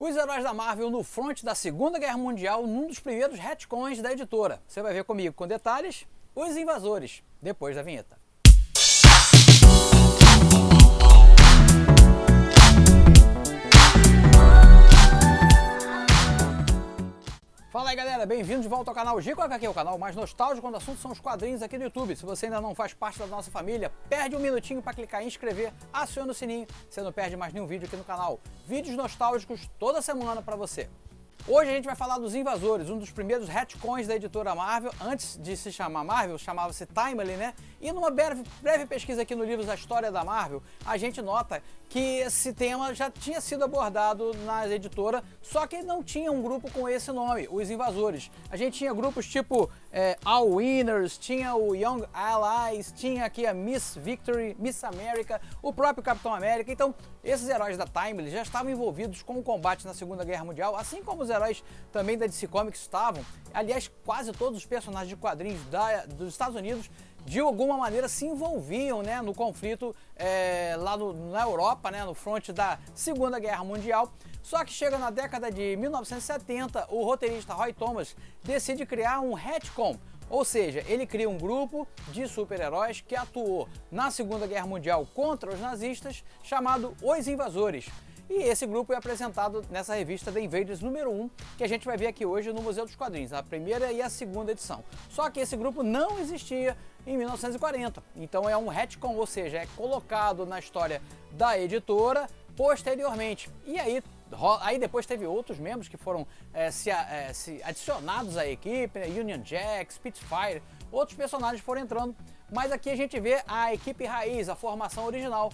Os heróis da Marvel no fronte da Segunda Guerra Mundial num dos primeiros retcons da editora. Você vai ver comigo com detalhes, Os Invasores, depois da vinheta. Fala aí galera, bem-vindos de volta ao canal Gico HQ, o canal mais nostálgico quando o assunto são os quadrinhos aqui do YouTube. Se você ainda não faz parte da nossa família, perde um minutinho para clicar em inscrever, aciona o sininho, você não perde mais nenhum vídeo aqui no canal. Vídeos nostálgicos toda semana para você. Hoje a gente vai falar dos Invasores, um dos primeiros retcons da editora Marvel. Antes de se chamar Marvel, chamava-se Timely, né? E numa breve pesquisa aqui no livro A História da Marvel, a gente nota que esse tema já tinha sido abordado na editora, só que não tinha um grupo com esse nome, os Invasores. A gente tinha grupos tipo All Winners, tinha o Young Allies, tinha aqui a Miss Victory, Miss America, o próprio Capitão América. Então, esses heróis da Timely já estavam envolvidos com o combate na Segunda Guerra Mundial, assim como os heróis também da DC Comics estavam. Aliás, quase todos os personagens de quadrinhos dos Estados Unidos de alguma maneira se envolviam, né, no conflito lá na Europa, né, no fronte da Segunda Guerra Mundial. Só que chega na década de 1970, o roteirista Roy Thomas decide criar um retcon, ou seja, ele cria um grupo de super-heróis que atuou na Segunda Guerra Mundial contra os nazistas, chamado Os Invasores. E esse grupo é apresentado nessa revista The Invaders número 1, que a gente vai ver aqui hoje no Museu dos Quadrinhos, a primeira e a segunda edição. Só que esse grupo não existia em 1940, então é um retcon, ou seja, é colocado na história da editora posteriormente. E aí depois teve outros membros que foram adicionados à equipe, né? Union Jack, Spitfire, outros personagens foram entrando, mas aqui a gente vê a equipe raiz, a formação original,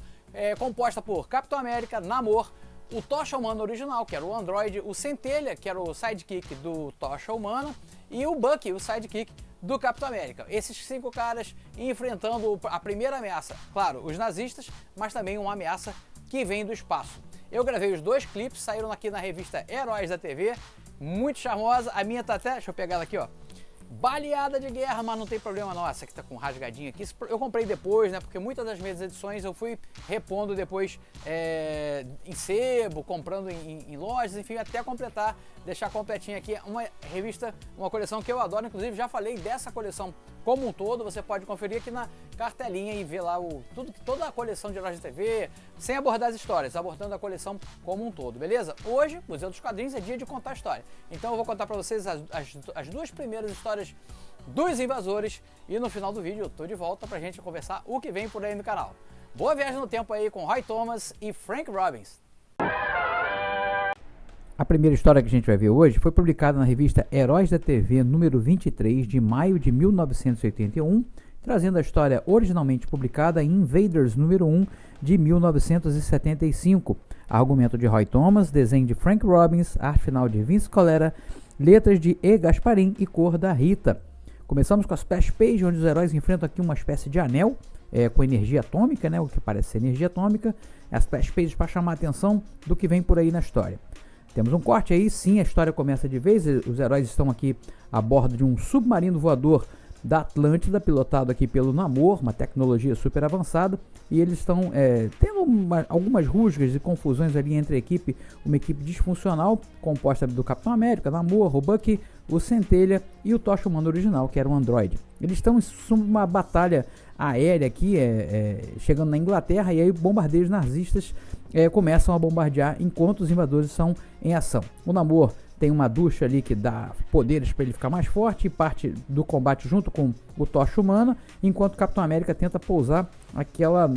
composta por Capitão América, Namor, o Tocha Humana original, que era o Android, o Centelha, que era o sidekick do Tocha Humana, e o Bucky, o sidekick do Capitão América. Esses 5 caras enfrentando a primeira ameaça, claro, os nazistas, mas também uma ameaça que vem do espaço. Eu gravei os 2 clipes, saíram aqui na revista Heróis da TV, muito charmosa, a minha tá até, deixa eu pegar ela aqui, ó, baleada de guerra, mas não tem problema não, essa aqui tá com rasgadinho aqui, eu comprei depois, né, porque muitas das minhas edições eu fui repondo depois em sebo, comprando em lojas, enfim, até completar, deixar completinho aqui, uma revista, uma coleção que eu adoro, inclusive já falei dessa coleção como um todo, você pode conferir aqui na cartelinha e ver lá toda a coleção de Heróis da TV, sem abordar as histórias, abordando a coleção como um todo, beleza? Hoje, Museu dos Quadrinhos é dia de contar história, então eu vou contar para vocês as 2 primeiras histórias dos Invasores e no final do vídeo eu tô de volta pra gente conversar o que vem por aí no canal. Boa viagem no tempo aí com Roy Thomas e Frank Robbins. A primeira história que a gente vai ver hoje foi publicada na revista Heróis da TV número 23 de maio de 1981, trazendo a história originalmente publicada em Invaders número 1 de 1975. Argumento de Roy Thomas, desenho de Frank Robbins, arte final de Vince Colera, letras de E. Gasparin e cor da Rita. Começamos com a splash page, onde os heróis enfrentam aqui uma espécie de anel com energia atômica, né, o que parece ser energia atômica. As splash pages para chamar a atenção do que vem por aí na história. Temos um corte aí, sim, a história começa de vez, os heróis estão aqui a bordo de um submarino voador da Atlântida, pilotado aqui pelo Namor, uma tecnologia super avançada, e eles estão tendo algumas rusgas e confusões ali entre a equipe, uma equipe disfuncional, composta do Capitão América, Namor, o Bucky, o Centelha e o Tocha Humana original, que era um Android. Eles estão em uma batalha aérea aqui, chegando na Inglaterra, e aí bombardeiros nazistas começam a bombardear enquanto os invasores são em ação. O Namor tem uma ducha ali que dá poderes para ele ficar mais forte e parte do combate junto com o Tocha Humana, enquanto o Capitão América tenta pousar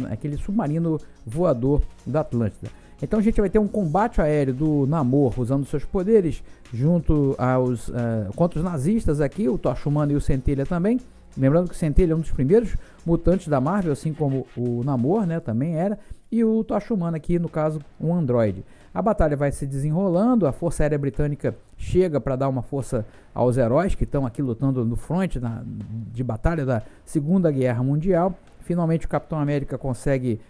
aquele submarino voador da Atlântida. Então a gente vai ter um combate aéreo do Namor usando seus poderes junto contra os nazistas aqui, o Tocha Humana e o Centelha também. Lembrando que o Centelha é um dos primeiros mutantes da Marvel, assim como o Namor, né, também era, e o Tocha Humana aqui, no caso, um androide. A batalha vai se desenrolando, a Força Aérea Britânica chega para dar uma força aos heróis que estão aqui lutando no front de batalha da Segunda Guerra Mundial. Finalmente o Capitão América consegue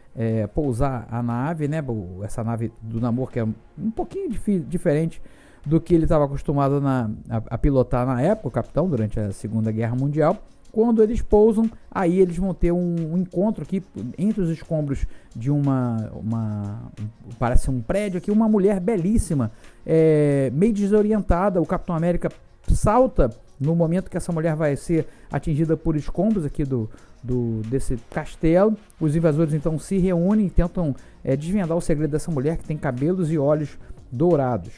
pousar a nave, né, essa nave do Namor, que é um pouquinho diferente do que ele estava acostumado a pilotar na época, o Capitão, durante a Segunda Guerra Mundial. Quando eles pousam, aí eles vão ter um encontro aqui entre os escombros de parece um prédio aqui, uma mulher belíssima, meio desorientada. O Capitão América salta no momento que essa mulher vai ser atingida por escombros aqui desse castelo. Os invasores então se reúnem e tentam desvendar o segredo dessa mulher que tem cabelos e olhos dourados.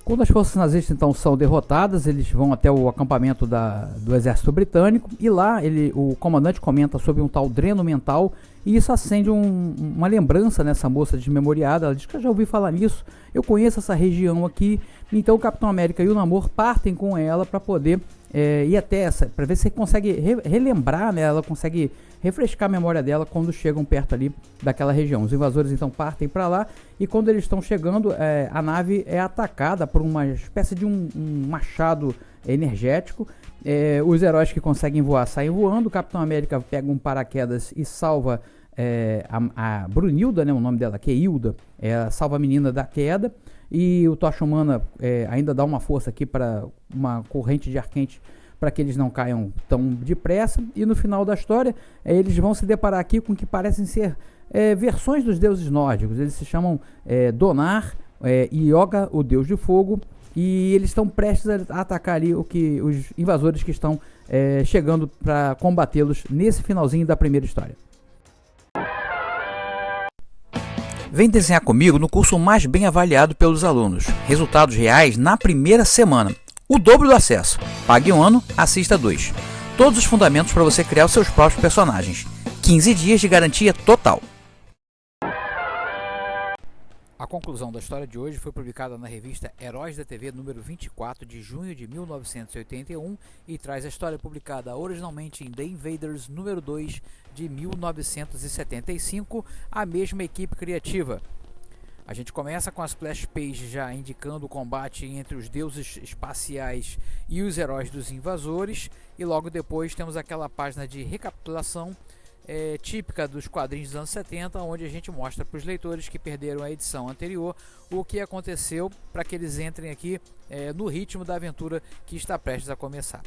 Quando as forças nazistas então são derrotadas, eles vão até o acampamento do exército britânico e lá o comandante comenta sobre um tal dreno mental e isso acende uma lembrança nessa moça desmemoriada. Ela diz que eu já ouvi falar nisso, eu conheço essa região aqui. Então o Capitão América e o Namor partem com ela para poder ir até para ver se consegue relembrar, né? Ela consegue refrescar a memória dela quando chegam perto ali daquela região. Os invasores então partem para lá e quando eles estão chegando, a nave é atacada por uma espécie de um machado energético. Os heróis que conseguem voar saem voando. O Capitão América pega um paraquedas e salva a Brunilda, né? O nome dela aqui é Hilda, salva a menina da queda. E o Tocha Humana ainda dá uma força aqui para uma corrente de ar quente para que eles não caiam tão depressa. E no final da história, eles vão se deparar aqui com o que parecem ser versões dos deuses nórdicos. Eles se chamam Donar, Yoga, o deus de fogo, e eles estão prestes a atacar ali os invasores que estão chegando para combatê-los nesse finalzinho da primeira história. Vem desenhar comigo no curso mais bem avaliado pelos alunos. Resultados reais na primeira semana. O dobro do acesso. Pague um ano, assista 2. Todos os fundamentos para você criar os seus próprios personagens. 15 dias de garantia total. A conclusão da história de hoje foi publicada na revista Heróis da TV número 24 de junho de 1981 e traz a história publicada originalmente em The Invaders número 2 de 1975, a mesma equipe criativa. A gente começa com a splash page já indicando o combate entre os deuses espaciais e os heróis dos invasores, e logo depois temos aquela página de recapitulação típica dos quadrinhos dos anos 70, onde a gente mostra para os leitores que perderam a edição anterior o que aconteceu para que eles entrem aqui no ritmo da aventura que está prestes a começar.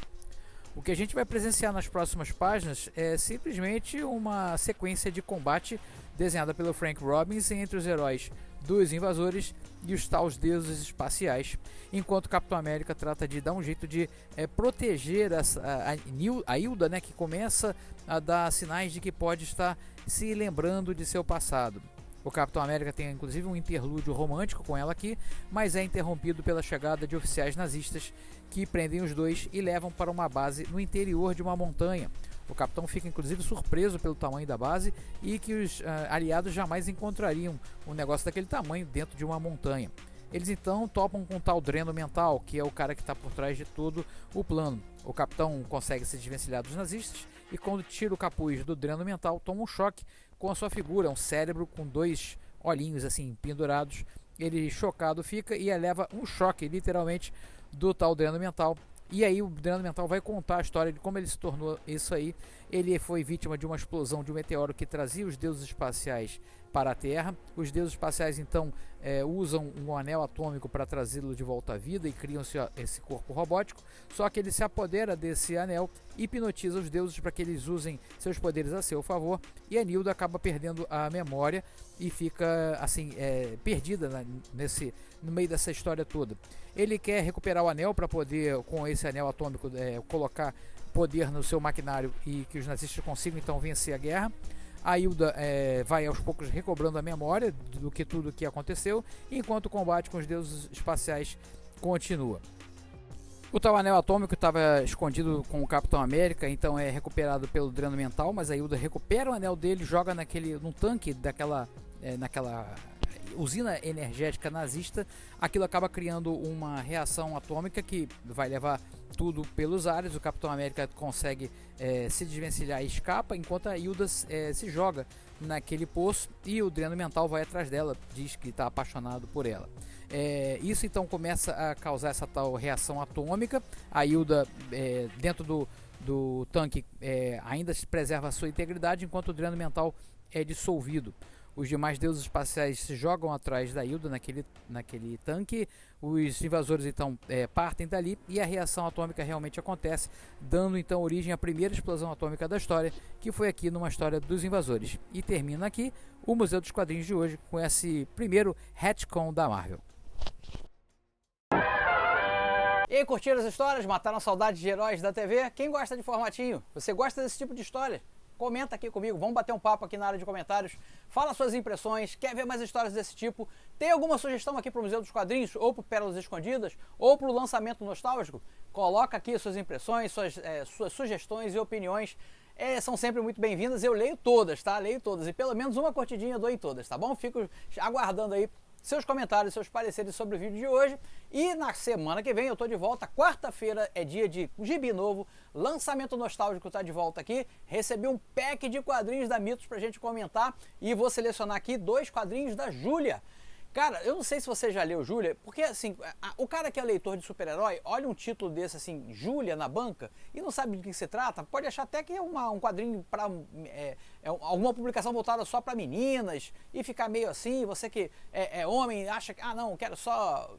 O que a gente vai presenciar nas próximas páginas é simplesmente uma sequência de combate desenhada pelo Frank Robbins entre os heróis dos invasores e os tais deuses espaciais, enquanto o Capitão América trata de dar um jeito de proteger a Hilda, né, que começa a dar sinais de que pode estar se lembrando de seu passado. O Capitão América tem inclusive um interlúdio romântico com ela aqui, mas é interrompido pela chegada de oficiais nazistas que prendem os dois e levam para uma base no interior de uma montanha. O Capitão fica inclusive surpreso pelo tamanho da base e que os aliados jamais encontrariam um negócio daquele tamanho dentro de uma montanha. Eles então topam com o tal dreno mental, que é o cara que está por trás de todo o plano. O Capitão consegue se desvencilhar dos nazistas e quando tira o capuz do dreno mental toma um choque com a sua figura, um cérebro com 2 olhinhos assim pendurados. Ele chocado fica e leva um choque literalmente do tal dreno mental. E aí o dreno mental vai contar a história de como ele se tornou isso aí. Ele foi vítima de uma explosão de um meteoro que trazia os deuses espaciais para a Terra. Os deuses espaciais então usam um anel atômico para trazê-lo de volta à vida e criam esse corpo robótico. Só que ele se apodera desse anel, hipnotiza os deuses para que eles usem seus poderes a seu favor. E a Nilda acaba perdendo a memória e fica assim perdida no meio dessa história toda. Ele quer recuperar o anel para poder, com esse anel atômico, colocar poder no seu maquinário e que os nazistas consigam então vencer a guerra. A Hilda vai aos poucos recobrando a memória do que tudo que aconteceu, enquanto o combate com os deuses espaciais continua. O tal anel atômico estava escondido com o Capitão América, então é recuperado pelo dreno mental, mas a Hilda recupera o anel dele, joga num tanque naquela usina energética nazista. Aquilo acaba criando uma reação atômica que vai levar tudo pelos ares. O Capitão América consegue se desvencilhar e escapa, enquanto a Hilda se joga naquele poço e o dreno mental vai atrás dela, diz que está apaixonado por ela. Isso então começa a causar essa tal reação atômica. A Hilda dentro do tanque ainda preserva a sua integridade, enquanto o dreno mental é dissolvido. os demais deuses espaciais se jogam atrás da Hilda naquele tanque, os invasores então partem dali e a reação atômica realmente acontece, dando então origem à primeira explosão atômica da história, que foi aqui numa história dos invasores. E termina aqui o Museu dos Quadrinhos de hoje com esse primeiro retcon da Marvel. E aí, curtiram as histórias? Mataram a saudade de heróis da TV? Quem gosta de formatinho? Você gosta desse tipo de história? Comenta aqui comigo, vamos bater um papo aqui na área de comentários. Fala suas impressões, quer ver mais histórias desse tipo? Tem alguma sugestão aqui para o Museu dos Quadrinhos, ou para Pérolas Escondidas, ou para o lançamento nostálgico? Coloca aqui suas impressões, suas sugestões e opiniões. São sempre muito bem-vindas, eu leio todas, tá? Leio todas, e pelo menos uma curtidinha eu dou em todas, tá bom? Fico aguardando aí seus comentários, seus pareceres sobre o vídeo de hoje. E na semana que vem eu tô de volta. Quarta-feira é dia de gibi novo, lançamento nostálgico tá de volta aqui. Recebi um pack de quadrinhos da Mitos pra gente comentar e vou selecionar aqui 2 quadrinhos da Júlia. Cara, eu não sei se você já leu Júlia, porque assim, o cara que é leitor de super-herói, olha um título desse assim, Júlia na banca, e não sabe do que se trata, pode achar até que é um quadrinho para alguma publicação voltada só para meninas, e ficar meio assim, você que é homem, acha que, não, quero só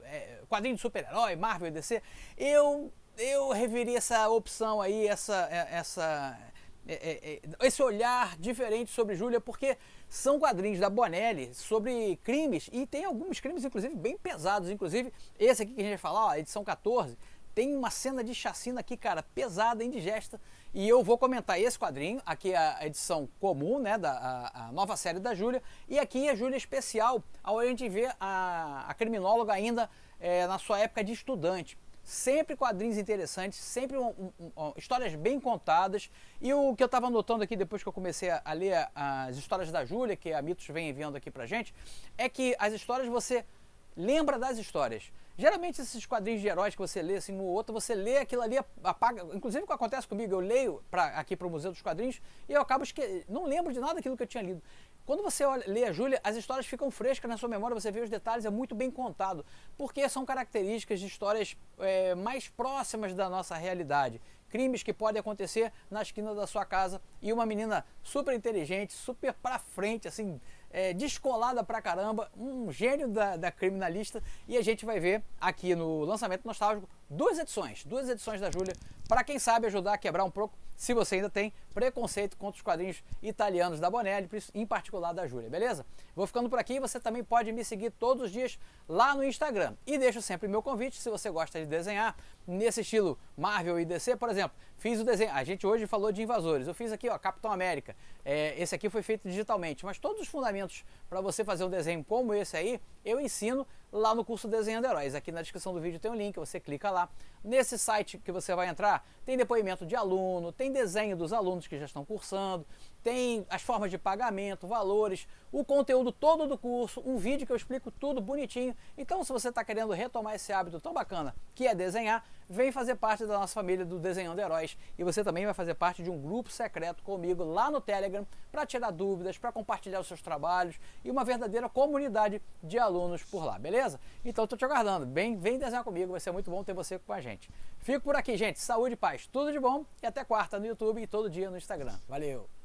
quadrinho de super-herói, Marvel e DC. Eu reveria essa opção aí, esse olhar diferente sobre Júlia, porque são quadrinhos da Bonelli sobre crimes, e tem alguns crimes inclusive bem pesados, inclusive esse aqui que a gente vai falar, ó, edição 14, tem uma cena de chacina aqui, cara, pesada, indigesta, e eu vou comentar esse quadrinho, aqui é a edição comum, né, a nova série da Júlia, e aqui a Júlia especial, onde a gente vê a criminóloga ainda na sua época de estudante. Sempre quadrinhos interessantes, sempre histórias bem contadas. E o que eu estava notando aqui depois que eu comecei a ler as histórias da Júlia, que a Mitos vem enviando aqui pra gente, é que as histórias você lembra das histórias. Geralmente esses quadrinhos de heróis que você lê assim um ou outro, você lê aquilo ali, apaga. Inclusive o que acontece comigo, eu leio aqui para o Museu dos Quadrinhos e eu acabo não lembro de nada daquilo que eu tinha lido. Quando você lê a Júlia, as histórias ficam frescas na sua memória, você vê os detalhes, é muito bem contado, porque são características de histórias mais próximas da nossa realidade. Crimes que podem acontecer na esquina da sua casa e uma menina super inteligente, super pra frente, assim, descolada pra caramba, um gênio da criminalista, e a gente vai ver aqui no lançamento nostálgico duas edições da Júlia, para quem sabe ajudar a quebrar um pouco, se você ainda tem preconceito contra os quadrinhos italianos da Bonelli, em particular da Júlia, beleza? Vou ficando por aqui, você também pode me seguir todos os dias lá no Instagram. E deixo sempre meu convite, se você gosta de desenhar nesse estilo Marvel e DC, por exemplo, fiz o desenho, a gente hoje falou de invasores, eu fiz aqui, ó, Capitão América, esse aqui foi feito digitalmente, mas todos os fundamentos para você fazer um desenho como esse aí, eu ensino lá no curso Desenhando Heróis. Aqui na descrição do vídeo tem um link, você clica lá. Nesse site que você vai entrar, tem depoimento de aluno, tem desenho dos alunos que já estão cursando, tem as formas de pagamento, valores, o conteúdo todo do curso, um vídeo que eu explico tudo bonitinho. Então, se você está querendo retomar esse hábito tão bacana que é desenhar, vem fazer parte da nossa família do Desenhando Heróis, e você também vai fazer parte de um grupo secreto comigo lá no Telegram para tirar dúvidas, para compartilhar os seus trabalhos e uma verdadeira comunidade de alunos por lá, beleza? Então, estou te aguardando. Vem desenhar comigo, vai ser muito bom ter você com a gente. Fico por aqui, gente. Saúde e paz. Tudo de bom e até quarta no YouTube e todo dia no Instagram. Valeu!